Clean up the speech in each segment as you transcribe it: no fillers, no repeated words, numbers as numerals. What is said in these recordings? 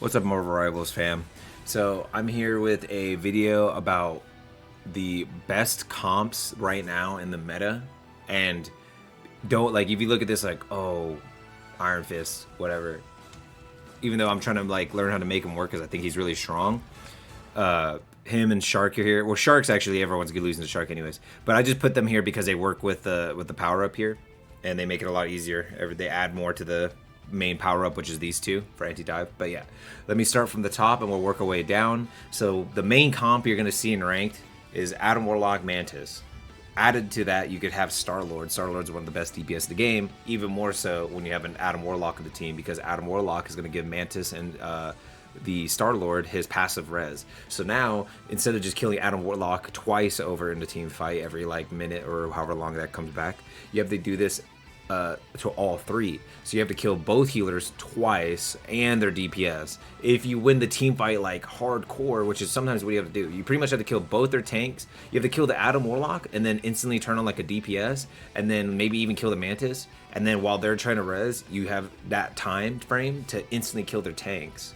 What's up, Marvel Rivals fam? So I'm here with a video about the best comps right now in the meta, and don't like if you look at this like, oh, Iron Fist, whatever. Even though I'm trying to like learn how to make him work because I think he's really strong. Him and Shark are here. Well, Shark's actually everyone's good losing to Shark anyways, but I just put them here because they work with the power up here, and they make it a lot easier. They add more to the main power up, which is these two for anti-dive. But yeah, let me start from the top and we'll work our way down. So the main comp you're going to see in ranked is Adam Warlock Mantis. Added to that, you could have Star-Lord. Star-Lord's one of the best DPS in the game, even more so when you have an Adam Warlock in the team, because Adam Warlock is going to give Mantis and the Star-Lord his passive res. So now, instead of just killing Adam Warlock twice over in the team fight every like minute or however long that comes back, you have to do this to all three. So you have to kill both healers twice and their DPS. If you win the team fight like hardcore, which is sometimes what you have to do, you pretty much have to kill both their tanks. You have to kill the Adam Warlock and then instantly turn on like a DPS, and then maybe even kill the Mantis. And then while they're trying to res, you have that time frame to instantly kill their tanks.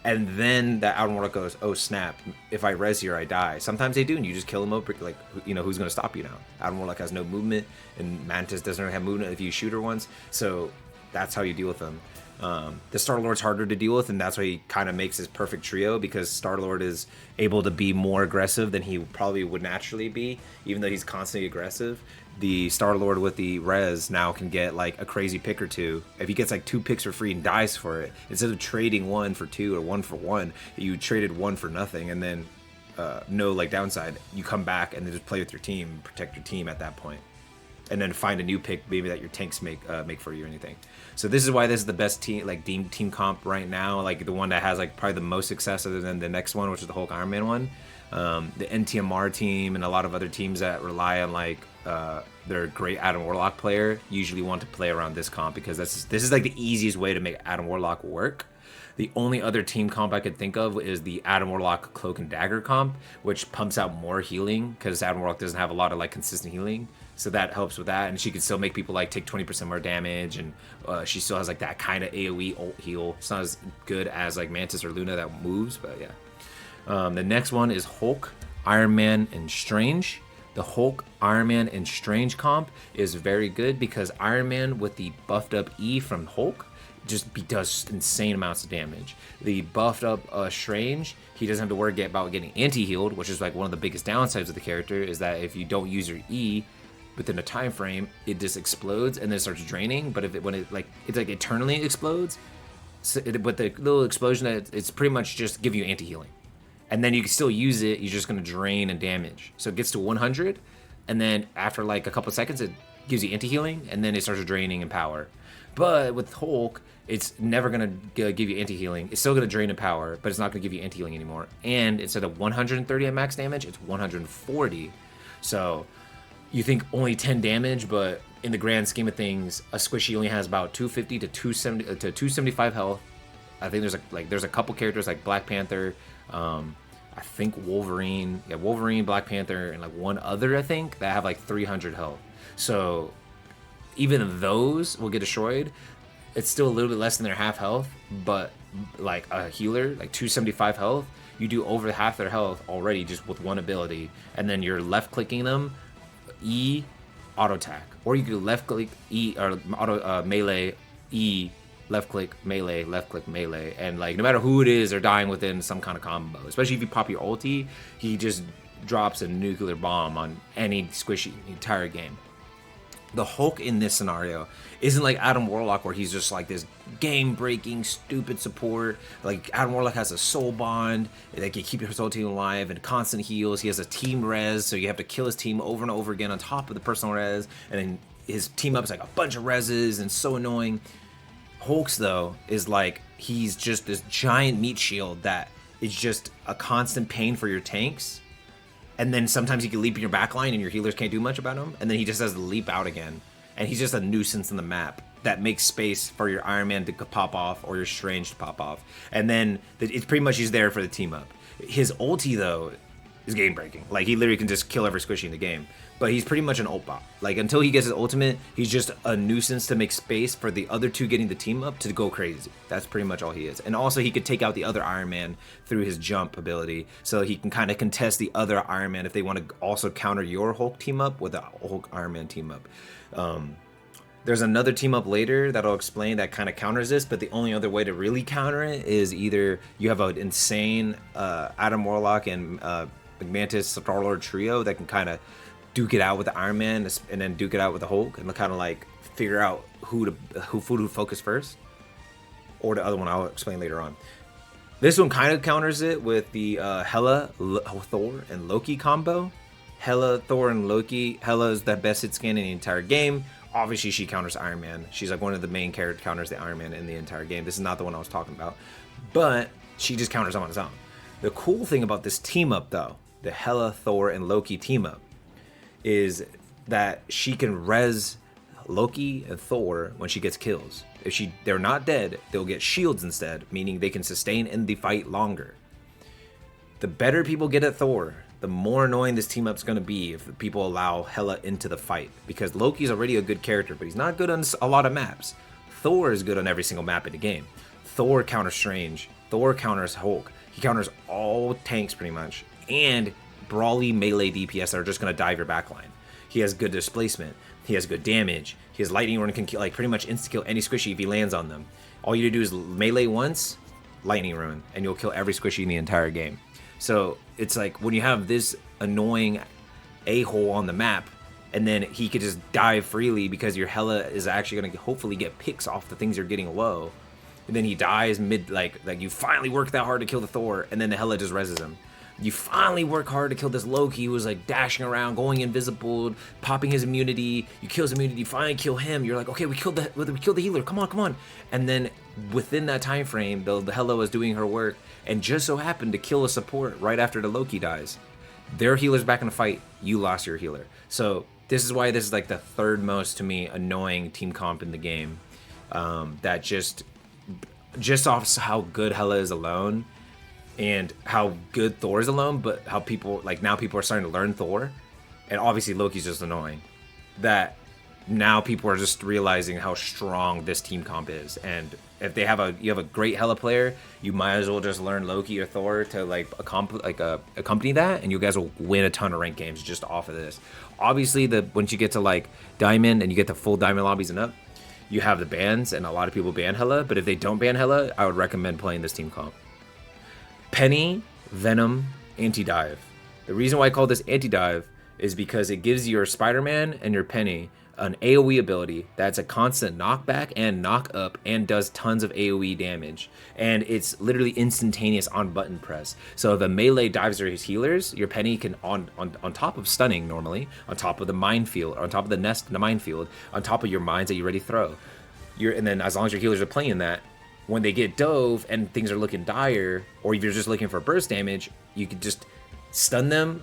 And then that Adam Warlock goes, oh snap, if I res here, I die. Sometimes they do, and you just kill them up. Like, you know, who's going to stop you now? Adam Warlock has no movement, and Mantis doesn't really have movement if you shoot her once. So that's how you deal with them. The Star-Lord's harder to deal with, and that's why he kind of makes his perfect trio, because Star-Lord is able to be more aggressive than he probably would naturally be, even though he's constantly aggressive. The Star-Lord with the res now can get like a crazy pick or two. If he gets like 2 picks for free and dies for it, instead of trading 1 for 2 or 1 for 1, you traded 1 for nothing, and then no like downside, you come back and then just play with your team, protect your team at that point, and then find a new pick maybe that your tanks make for you or anything. So this is why this is the best team like team comp right now, like the one that has like probably the most success other than the next one, which is the Hulk Iron Man one. The NTMR team and a lot of other teams that rely on like their great Adam Warlock player usually want to play around this comp, because this is like the easiest way to make Adam Warlock work. The only other team comp I could think of is the Adam Warlock Cloak and Dagger comp, which pumps out more healing because Adam Warlock doesn't have a lot of like consistent healing. So that helps with that, and she can still make people like take 20% more damage, and she still has like that kind of AoE ult heal. It's not as good as like Mantis or Luna that moves, but yeah. The next one is Hulk, Iron Man, and Strange. The Hulk, Iron Man, and Strange comp is very good because Iron Man with the buffed up E from Hulk just does insane amounts of damage. The buffed up Strange, he doesn't have to worry about getting anti-healed, which is like one of the biggest downsides of the character, is that if you don't use your E within a time frame, it just explodes and then starts draining. But if it it's like eternally explodes, so with the little explosion, it's pretty much just give you anti-healing, and then you can still use it. You're just going to drain and damage. So it gets to 100, and then after like a couple seconds, it gives you anti-healing, and then it starts draining in power. But with Hulk, it's never going to give you anti-healing. It's still going to drain in power, but it's not going to give you anti-healing anymore. And instead of 130 at max damage, it's 140. So you think only 10 damage, but in the grand scheme of things, a squishy only has about 250 to 270 to 275 health. I think there's a couple characters like Black Panther, I think Wolverine, Black Panther, and like one other I think that have like 300 health. So even those will get destroyed. It's still a little bit less than their half health, but like a healer, like 275 health, you do over half their health already just with one ability, and then you're left clicking them, E, auto attack, or you could left click E or auto melee E, left click melee, and like no matter who it is, they're dying within some kind of combo. Especially if you pop your ulti, he just drops a nuclear bomb on any squishy the entire game. The Hulk in this scenario isn't like Adam Warlock, where he's just like this game-breaking, stupid support. Like Adam Warlock has a soul bond that can keep his whole team alive and constant heals. He has a team res, so you have to kill his team over and over again on top of the personal res, and then his team up is like a bunch of reses and so annoying. Hulk's though is like he's just this giant meat shield that is just a constant pain for your tanks. And then sometimes he can leap in your backline and your healers can't do much about him. And then he just has to leap out again. And he's just a nuisance in the map that makes space for your Iron Man to pop off or your Strange to pop off. And then it's pretty much he's there for the team up. His ulti though is game breaking. Like, he literally can just kill every squishy in the game. But he's pretty much an ult bot. Like, until he gets his ultimate, he's just a nuisance to make space for the other two getting the team up to go crazy. That's pretty much all he is. And also, he could take out the other Iron Man through his jump ability, so he can kind of contest the other Iron Man if they want to also counter your Hulk team up with a Hulk Iron Man team up. There's another team up later that I'll explain that kind of counters this, but the only other way to really counter it is either you have an insane Adam Warlock and Mantis Star-Lord trio that can kind of duke it out with the Iron Man and then duke it out with the Hulk and kind of like figure out who to focus first, or the other one I'll explain later on. This one kind of counters it with the Hela, Thor, and Loki combo. Hela, Thor, and Loki. Hela is the best hit scan in the entire game. Obviously, she counters Iron Man. She's like one of the main characters counters the Iron Man in the entire game. This is not the one I was talking about, but she just counters him on his own. The cool thing about this team up, though, the Hela, Thor, and Loki team up, is that she can res Loki and Thor when she gets kills. If they're not dead, they'll get shields instead, meaning they can sustain in the fight longer. The better people get at Thor, the more annoying this team up's going to be if people allow Hela into the fight, because Loki's already a good character, but he's not good on a lot of maps. Thor is good on every single map in the game. Thor counters Strange. Thor counters Hulk. He counters all tanks pretty much, and brawly melee DPS that are just going to dive your backline. He has good displacement. He has good damage. His lightning rune can kill, like, pretty much insta kill any squishy if he lands on them. All you do is melee once, lightning rune, and you'll kill every squishy in the entire game. So it's like when you have this annoying a-hole on the map, and then he could just dive freely because your Hela is actually going to hopefully get picks off the things you're getting low, and then he dies mid, like you finally work that hard to kill the Thor, and then the Hela just reses him. You finally work hard to kill this Loki who was like dashing around, going invisible, popping his immunity. You kill his immunity, you finally kill him. You're like, okay, we killed the healer. Come on. And then within that time frame, the Hela was doing her work and just so happened to kill a support right after the Loki dies. Their healer's back in the fight. You lost your healer. So this is why this is like the third most, to me, annoying team comp in the game. That just off how good Hela is alone, and how good Thor is alone, but how people, like, now people are starting to learn Thor, and obviously Loki's just annoying, that now people are just realizing how strong this team comp is. And if you have a great Hela player, you might as well just learn Loki or Thor to accompany that, and you guys will win a ton of ranked games just off of this. Obviously, once you get to like Diamond and you get to full Diamond lobbies and up, you have the bans, and a lot of people ban Hela, but if they don't ban Hela, I would recommend playing this team comp. Penny, Venom, Anti-Dive. The reason why I call this Anti-Dive is because it gives your Spider-Man and your Penny an AoE ability that's a constant knockback and knock up and does tons of AoE damage. And it's literally instantaneous on button press. So if a melee dives or his healers, your Penny can, on top of stunning normally, on top of the minefield, on top of the nest in the minefield, on top of your mines that you already throw. And then as long as your healers are playing that, when they get dove and things are looking dire, or if you're just looking for burst damage, you could just stun them,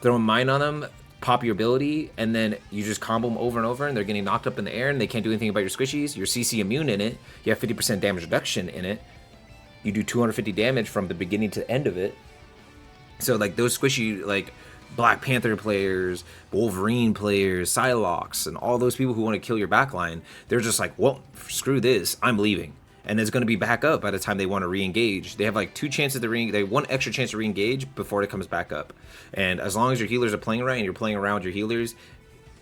throw a mine on them, pop your ability, and then you just combo them over and over, and they're getting knocked up in the air, and they can't do anything about your squishies. You're CC immune in it. You have 50% damage reduction in it. You do 250 damage from the beginning to the end of it. So, like, those squishy, like, Black Panther players, Wolverine players, Psylocke, and all those people who want to kill your backline, they're just like, well, screw this, I'm leaving. And it's going to be back up by the time they want to re-engage. They have like two chances to they have one extra chance to re-engage before it comes back up. And as long as your healers are playing right and you're playing around your healers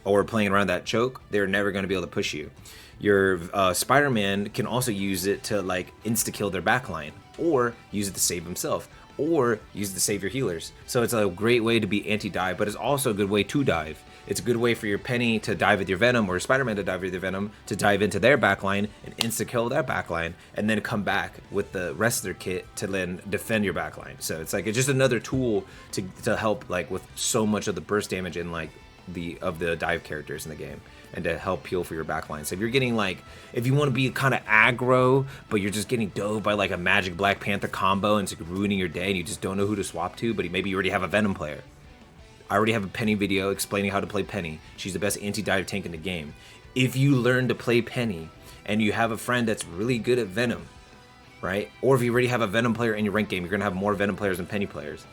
or playing around that choke, they're never going to be able to push you. Your Spider-Man can also use it to like insta-kill their backline, or use it to save himself, or use it to save your healers. So it's a great way to be anti-dive, but it's also a good way to dive. It's a good way for your Penny to dive with your Venom, or Spider-Man to dive with your Venom, to dive into their backline and insta-kill their backline, and then come back with the rest of their kit to then defend your backline. So it's like, it's just another tool to help like with so much of the burst damage in like the dive characters in the game, and to help peel for your backline. So if you're getting like, if you want to be kind of aggro, but you're just getting dove by like a Magic Black Panther combo and it's like ruining your day and you just don't know who to swap to, but maybe you already have a Venom player. I already have a Penny video explaining how to play Penny. She's the best anti-dive tank in the game. If you learn to play Penny and you have a friend that's really good at Venom, right? Or if you already have a Venom player in your rank game, you're going to have more Venom players than Penny players.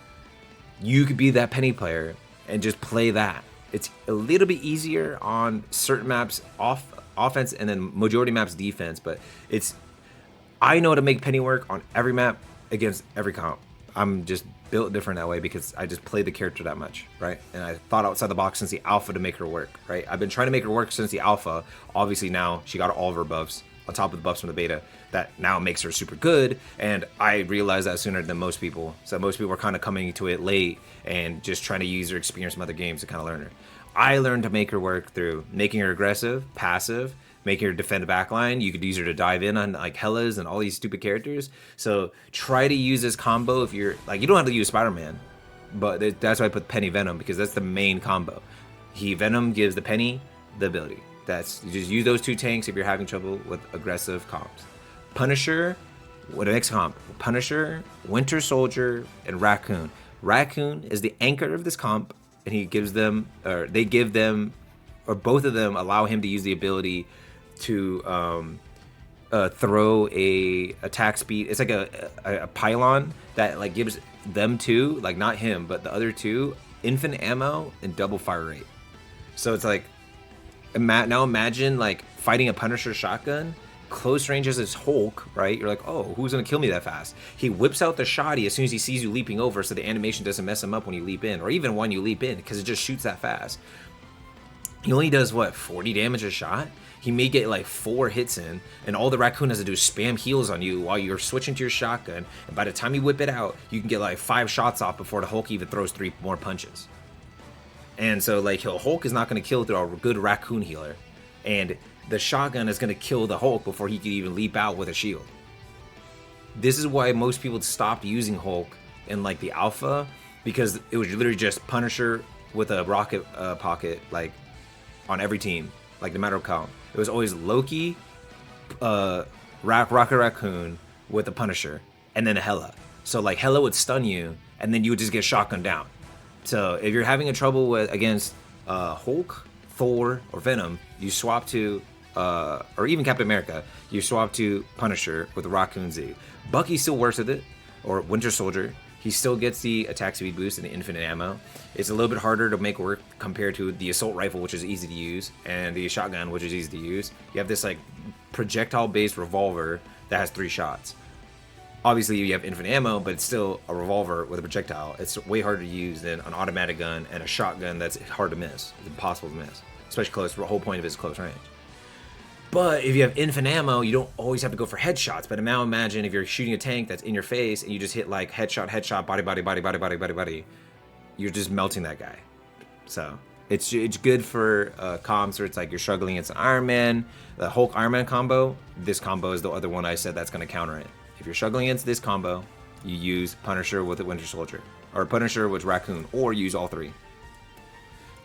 you could be that penny player and just play that. It's a little bit easier on certain maps offense and then majority maps defense, but I know how to make penny work on every map against every comp. I'm just built different that way because I just play the character that much, right? And I thought outside the box since the alpha to make her work, right? I've been trying to make her work since the alpha. Obviously now she got all of her buffs on top of the buffs from the beta that now makes her super good, and I realized that sooner than most people. So most people are kind of coming to it late and just trying to use her experience from other games to kind of learn her. I learned to make her work through making her aggressive, passive, making her defend the backline. You could use her to dive in on like Hellas and all these stupid characters. So try to use this combo if you're like, you don't have to use Spider-Man, but that's why I put Penny Venom, because that's the main combo. Venom gives the Penny the ability. You just use those two tanks if you're having trouble with aggressive comps. Punisher, what a next comp? Punisher, Winter Soldier, and Raccoon. Raccoon is the anchor of this comp, and he gives them, or they give them, or both of them allow him to use the ability to throw a attack speed. It's like a pylon that like gives them two, like not him, but the other two, infinite ammo and double fire rate. So it's like, now imagine like fighting a Punisher shotgun, close range as his Hulk, right? You're like, oh, who's gonna kill me that fast? He whips out the shotty as soon as he sees you leaping over, so the animation doesn't mess him up when you leap in, or even when you leap in, because it just shoots that fast. He only does what, 40 damage a shot? He may get like 4 hits in, and all the Raccoon has to do is spam heals on you while you're switching to your shotgun, and by the time you whip it out, you can get like 5 shots off before the Hulk even throws 3 more punches. And so like Hulk is not going to kill through a good Raccoon healer, and the shotgun is going to kill the Hulk before he can even leap out with a shield. This is why most people stopped using Hulk in like the alpha, because it was literally just Punisher with a rocket pocket like on every team, like no matter what count. It was always Loki, Rocket Raccoon with a Punisher, and then a Hela. So like Hela would stun you, and then you would just get shotgun down. So if you're having a trouble against Hulk, Thor, or Venom, you swap to, or even Captain America, you swap to Punisher with Raccoon Z. Bucky still works with it, or Winter Soldier. He still gets the attack speed boost and the infinite ammo. It's a little bit harder to make work compared to the assault rifle, which is easy to use, and the shotgun, which is easy to use. You have this like projectile-based revolver that has 3 shots. Obviously, you have infinite ammo, but it's still a revolver with a projectile. It's way harder to use than an automatic gun and a shotgun that's hard to miss. It's impossible to miss, especially close. The whole point of it is close range. But if you have infinite ammo, you don't always have to go for headshots. But now imagine if you're shooting a tank that's in your face and you just hit like headshot, body. You're just melting that guy. So it's good for comps where it's like you're struggling against an Iron Man, the Hulk Iron Man combo. This combo is the other one I said that's going to counter it. If you're struggling against this combo, you use Punisher with the Winter Soldier, or Punisher with Raccoon, or use all 3.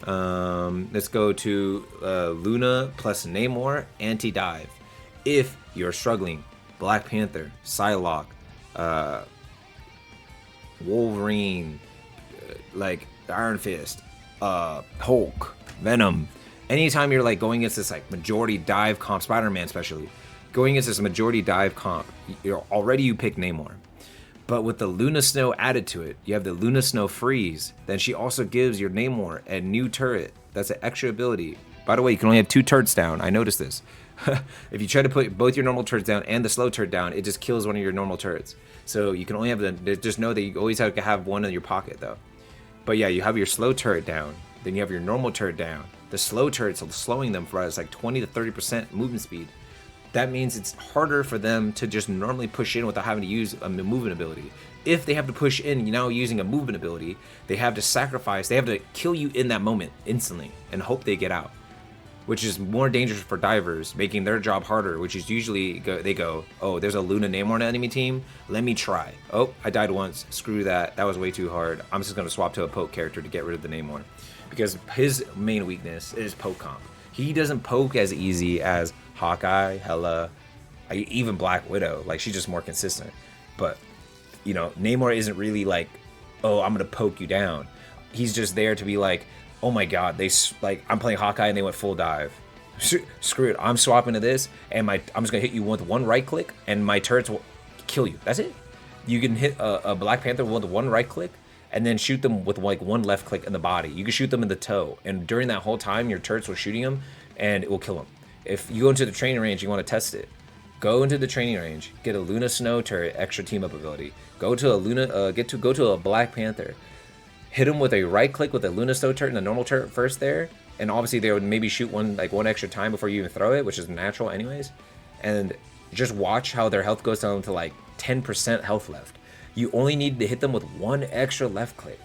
Let's go to Luna plus Namor anti-dive. If you're struggling, Black Panther, Psylocke, Wolverine, like Iron Fist, Hulk, Venom. Anytime you're like going against this like majority dive comp, Spider-Man especially, going against this majority dive comp, you pick Namor. But with the Luna Snow added to it, you have the Luna Snow Freeze. Then she also gives your Namor a new turret. That's an extra ability. By the way, you can only have 2 turrets down. I noticed this. If you try to put both your normal turrets down and the slow turret down, it just kills one of your normal turrets. So you can only have just know that you always have to have one in your pocket though. But yeah, you have your slow turret down. Then you have your normal turret down. The slow turret's slowing them for us like 20 to 30% movement speed. That means it's harder for them to just normally push in without having to use a movement ability. If they have to push in, using a movement ability, they have to kill you in that moment instantly and hope they get out, which is more dangerous for divers, making their job harder, which is usually they go, oh, there's a Luna Namor on the enemy team, let me try. Oh, I died once, screw that was way too hard. I'm just going to swap to a poke character to get rid of the Namor, because his main weakness is poke comp. He doesn't poke as easy as Hawkeye, Hela, even Black Widow. Like, she's just more consistent. But, Namor isn't really like, oh, I'm gonna poke you down. He's just there to be like, oh my god, I'm playing Hawkeye and they went full dive. Screw it, I'm swapping to this, and I'm just gonna hit you with one right click, and my turrets will kill you. That's it. You can hit a Black Panther with one right click, and then shoot them with like one left click in the body. You can shoot them in the toe, and during that whole time, your turrets will shooting them, and it will kill them. If you go into the training range, you want to test it. Go into the training range, get a Luna Snow turret, extra team up ability. Go to a go to a Black Panther. Hit him with a right click with a Luna Snow turret and a normal turret first there, and obviously they would maybe shoot one extra time before you even throw it, which is natural anyways. And just watch how their health goes down to like 10% health left. You only need to hit them with one extra left click.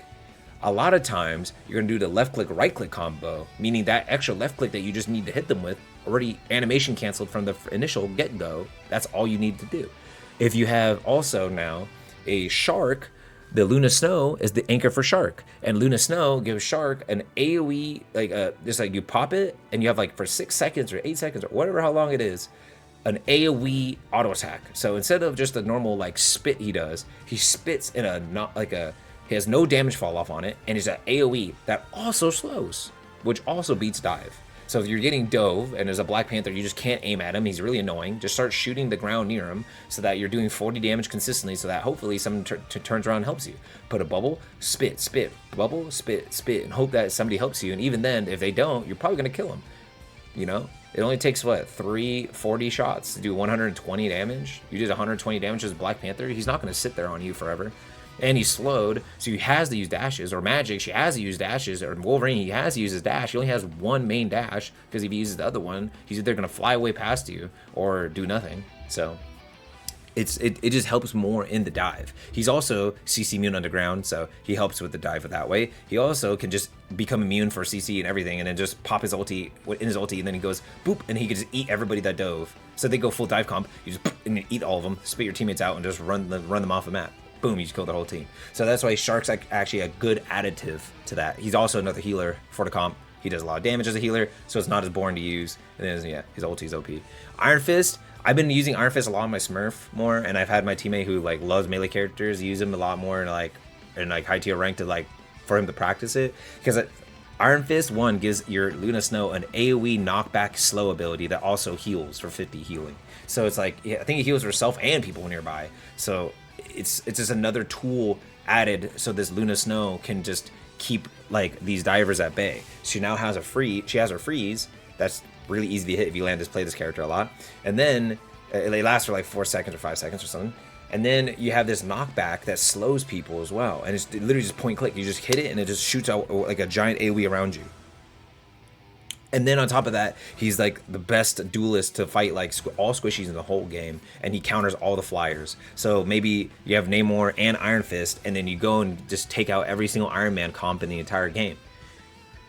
A lot of times you're gonna do the left click right click combo, meaning that extra left click that you just need to hit them with already animation canceled from the initial get-go. That's all you need to do. If you have also now a Shark, the Luna Snow is the anchor for Shark, and Luna Snow gives Shark an AoE, just like you pop it and you have like for 6 seconds or 8 seconds or whatever how long it is, an AoE auto attack. So instead of just the normal like spit he spits in he has no damage fall off on it, and it's an AoE that also slows, which also beats dive. So if you're getting dove and there's a Black Panther, you just can't aim at him, he's really annoying, just start shooting the ground near him so that you're doing 40 damage consistently, so that hopefully someone turns around and helps you. Put a bubble, spit, bubble, spit, and hope that somebody helps you. And even then, if they don't, you're probably going to kill them. You know, it only takes what, 40 shots to do 120 damage. You did 120 damage as Black Panther, he's not going to sit there on you forever. And he's slowed, so he has to use dashes. Or Magic, she has to use dashes. Or Wolverine, he has to use his dash. He only has one main dash, because if he uses the other one, he's either going to fly away past you or do nothing. So it just helps more in the dive. He's also CC immune underground, so he helps with the dive that way. He also can just become immune for CC and everything, and then just pop his ulti in his ulti, and then he goes boop, and he can just eat everybody that dove. So they go full dive comp, you just and you eat all of them, spit your teammates out, and just run them off the map. Boom, you just killed the whole team. So that's why Shark's actually a good additive to that. He's also another healer for the comp. He does a lot of damage as a healer, so it's not as boring to use. And then, yeah, his ulti's OP. Iron Fist, I've been using Iron Fist a lot on my Smurf more, and I've had my teammate who like loves melee characters use him a lot more in high tier rank for him to practice it. Because Iron Fist 1 gives your Luna Snow an AoE knockback slow ability that also heals for 50 healing. So it's like, yeah, I think it heals herself and people nearby. So it's just another tool added so this Luna Snow can just keep like these divers at bay. She now has her freeze that's really easy to hit if you play this character a lot, and then it lasts for like 4 seconds or 5 seconds or something, and then you have this knockback that slows people as well, and it's literally just point click. You just hit it and it just shoots out like a giant AoE around you. And then on top of that, he's like the best duelist to fight like all squishies in the whole game, and he counters all the flyers. So maybe you have Namor and Iron Fist, and then you go and just take out every single Iron Man comp in the entire game.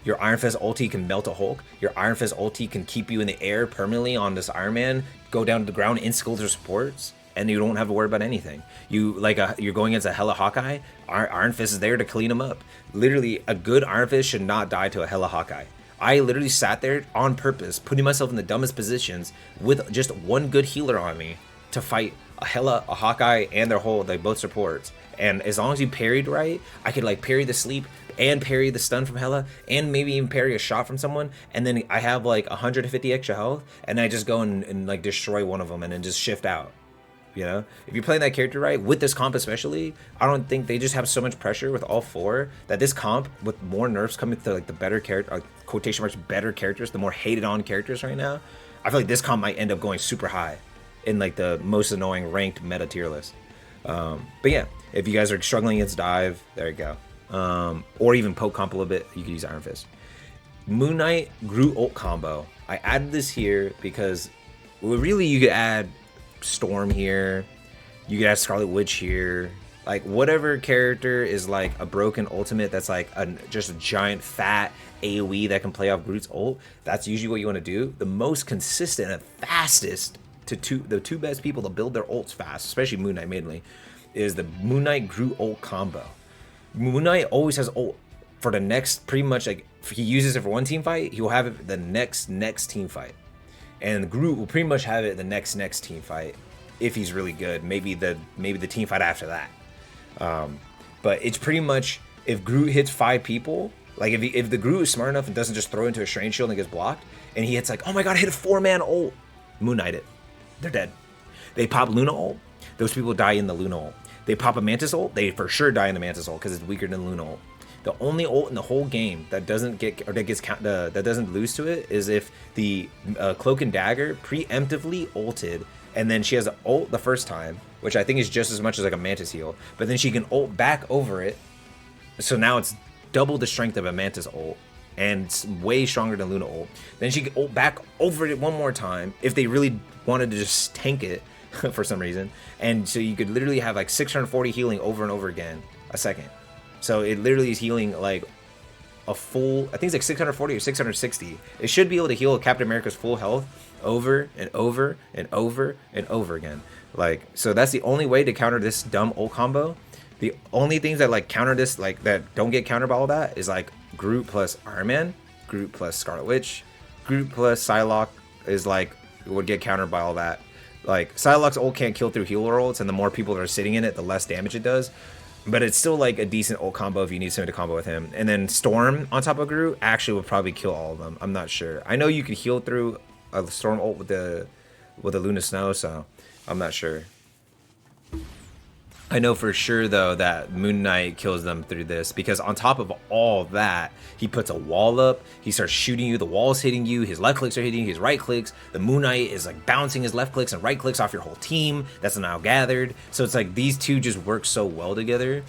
Your Iron Fist ulti can melt a Hulk. Your Iron Fist ulti can keep you in the air permanently on this Iron Man, go down to the ground, in-skill their supports, and you don't have to worry about anything. You're going against a Hella Hawkeye, Iron Fist is there to clean him up. Literally, a good Iron Fist should not die to a Hella Hawkeye. I literally sat there on purpose, putting myself in the dumbest positions with just one good healer on me to fight a Hawkeye, and they both supports. And as long as you parried right, I could like parry the sleep and parry the stun from Hela, and maybe even parry a shot from someone. And then I have like 150 extra health, and I just go and like destroy one of them and then just shift out. You know, if you're playing that character right, with this comp especially, I don't think they just have so much pressure with all four that this comp, with more nerfs coming to like the better character, quotation marks, better characters, the more hated on characters right now, I feel like this comp might end up going super high in like the most annoying ranked meta tier list. But yeah, if you guys are struggling against dive, there you go. Or even poke comp a little bit, you can use Iron Fist. Moon Knight Groot ult combo. I added this here because really you could add Storm here, you could add Scarlet Witch here, like whatever character is like a broken ultimate that's like just a giant fat AoE that can play off Groot's ult. That's usually what you want to do. The most consistent and fastest the two best people to build their ults fast, especially Moon Knight mainly, is the Moon Knight Groot ult combo. Moon Knight always has ult for the next, pretty much like if he uses it for one team fight, he will have it the next team fight. And Groot will pretty much have it the next team fight if he's really good. Maybe the team fight after that. But it's pretty much, if Groot hits 5 people, like if the Groot is smart enough and doesn't just throw into a strange shield and gets blocked, and he hits like, oh my god, I hit a 4-man ult, Moon Knight it. They're dead. They pop Luna ult. Those people die in the Luna ult. They pop a Mantis ult, they for sure die in the Mantis ult because it's weaker than Luna ult. The only ult in the whole game that doesn't get or that gets that doesn't lose to it is if the Cloak and Dagger preemptively ulted, and then she has an ult the first time, which I think is just as much as like a Mantis heal, but then she can ult back over it, so now it's double the strength of a Mantis ult, and it's way stronger than Luna ult. Then she can ult back over it one more time if they really wanted to just tank it for some reason, and so you could literally have like 640 healing over and over again a second. So it literally is healing like a full, I think it's like 640 or 660. It should be able to heal Captain America's full health over and over and over and over again. Like, so that's the only way to counter this dumb ult combo. The only things that like counter this, like that don't get countered by all that, is like Groot plus Iron Man, Groot plus Scarlet Witch, Groot plus Psylocke is like, would get countered by all that. Like, Psylocke's ult can't kill through healer ults, and the more people that are sitting in it, the less damage it does. But it's still like a decent ult combo if you need someone to combo with him. And then Storm on top of Groot actually would probably kill all of them. I'm not sure. I know you could heal through a Storm ult with the Luna Snow, so I'm not sure. I know for sure though that Moon Knight kills them through this, because on top of all that, he puts a wall up, he starts shooting you, the wall's hitting you, his left clicks are hitting you, his right clicks, the Moon Knight is like bouncing his left clicks and right clicks off your whole team that's now gathered. So it's like these two just work so well together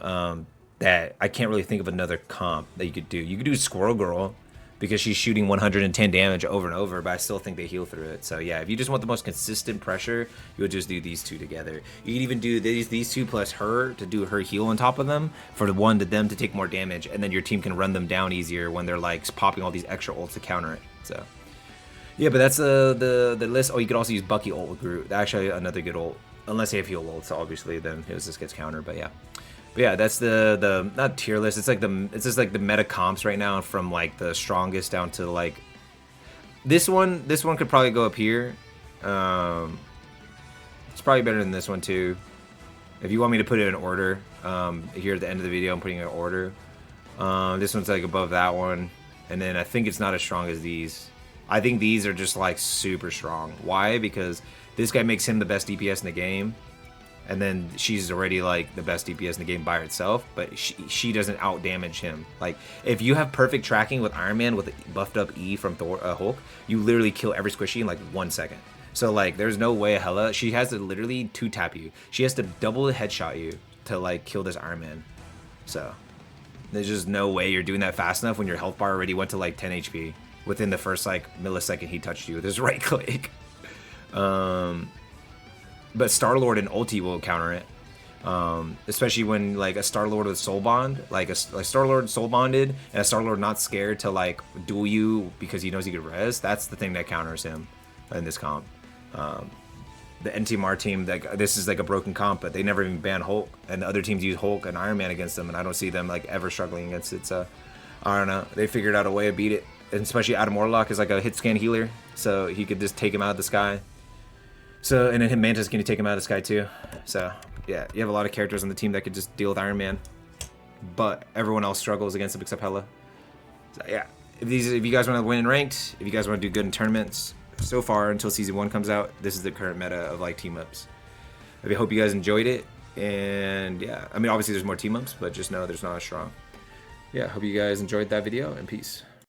that I can't really think of another comp that you could do. You could do Squirrel Girl, because she's shooting 110 damage over and over, but I still think they heal through it. So yeah, if you just want the most consistent pressure, you would just do these two together. You can even do these two plus her to do her heal on top of them for them to take more damage, and then your team can run them down easier when they're like popping all these extra ults to counter it. So yeah, but that's the list. Oh, you could also use Bucky ult with Groot. Actually, another good ult, unless they have heal ults, obviously then his just gets countered. But yeah. But yeah, that's the not tier list. It's like it's just like the meta comps right now, from like the strongest down to like this one. This one could probably go up here. It's probably better than this one too. If you want me to put it in order, here at the end of the video, I'm putting it in order. This one's like above that one, and then I think it's not as strong as these. I think these are just like super strong. Why? Because this guy makes him the best DPS in the game. And then she's already like the best DPS in the game by herself, but she doesn't out damage him. Like, if you have perfect tracking with Iron Man with a buffed up E from Hulk, you literally kill every squishy in like 1 second. So like, there's no way Hela, she has to literally 2-tap you. She has to double headshot you to like kill this Iron Man. So there's just no way you're doing that fast enough when your health bar already went to like 10 HP within the first like millisecond he touched you with his right click. But Star-Lord and ulti will counter it, especially when like a Star-Lord with soul bond, like a Star-Lord soul bonded and a Star-Lord not scared to like duel you because he knows he could res. That's the thing that counters him in this comp. The NTMR team, like, this is like a broken comp, but they never even ban Hulk, and the other teams use Hulk and Iron Man against them, and I don't see them like ever struggling against it. So I don't know, they figured out a way to beat it, and especially Adam Warlock is like a hit scan healer, so he could just take him out of the sky. So, and then Mantis can take him out of the sky too. So, yeah, you have a lot of characters on the team that could just deal with Iron Man, but everyone else struggles against him except Hela. So, yeah, if you guys want to win in ranked, if you guys want to do good in tournaments, so far until season 1 comes out, this is the current meta of like team ups. I hope you guys enjoyed it, and yeah, I mean obviously there's more team ups, but just know there's not as strong. Yeah, hope you guys enjoyed that video, and peace.